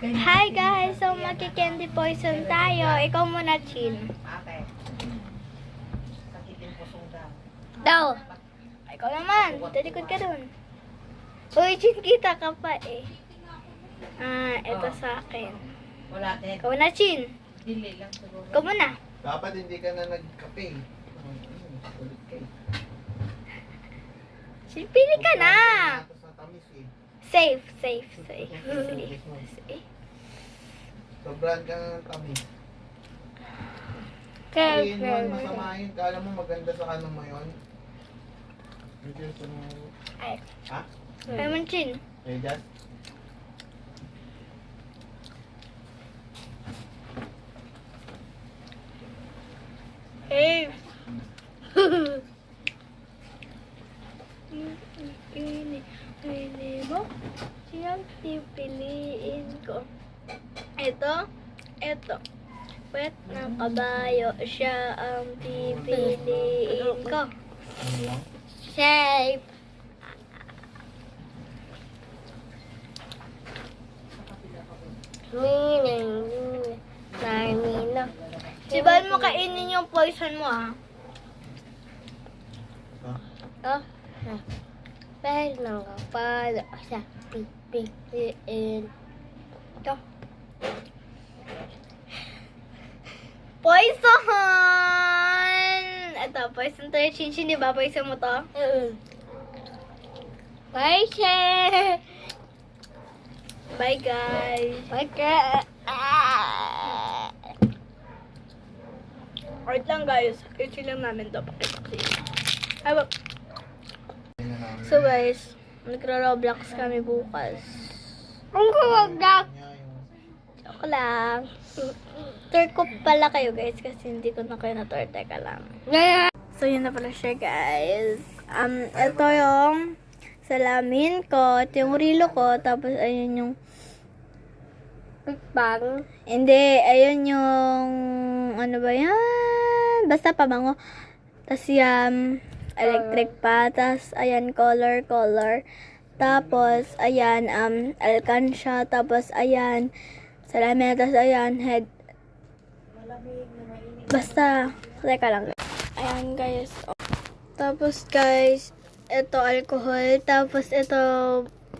Hi guys! So magki-candy poison tayo. Ikaw muna, Chin. Daw! Ikaw naman. Talikod ka dun. Uy, Chin, kita ka pa eh. Ito sa akin. Ikaw na, Chin. Ikaw muna. Dapat hindi ka na nagkape. Ulit kayo. Chin, pili ka na. Safe. Sobrang ka ng tamis. Okay. Hindi mo masamahin. Kala mo maganda sa kanon mo yun. Ay. Ha? Kaya mo, Chin. Eh, just. Hey. Ini mo. Siyang pipiliin ko. Ito. Pwet ng kabayo. Siya ang pipiliin ko. Shape. Sibahan mo kainin yung poison mo, ha? Dahil nang kapalo sa pipiliin ito. Poison! Ito, poison to yung Chinchin, di ba? Poison mo to? Poison! Bye, guys. Bye, guys. Art lang, guys. Kitchen lang namin to. So, guys, nagro-Roblox kami bukas. Ang Roblox! Joke lang. Tour ko pala kayo, guys, kasi hindi ko na kayo na-tour. Teka lang. So, yun na pala siya, guys. Ito yung salamin ko, ito yung rilo ko, tapos ayun yung bang. Hindi, ayun yung ano ba yan? Basta pabango. Tapos yan, electric pa. Tapos ayan, color. Tapos ayan, alkansya. Tapos ayan, salamin. Tapos ayan, head. Basta, teka lang. Ayan, guys. Tapos, guys, ito alcohol. Tapos ito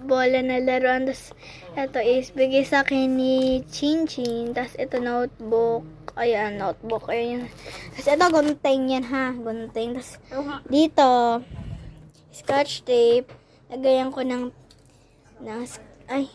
bola na laruan. Tapos ito is bigay sa akin ni Chinchin. Tapos ito notebook. Ayan, notebook. Ayan. Tapos ito gunting yan, ha. Gunting. Tapos dito scotch tape. Lagayan ko ng ay,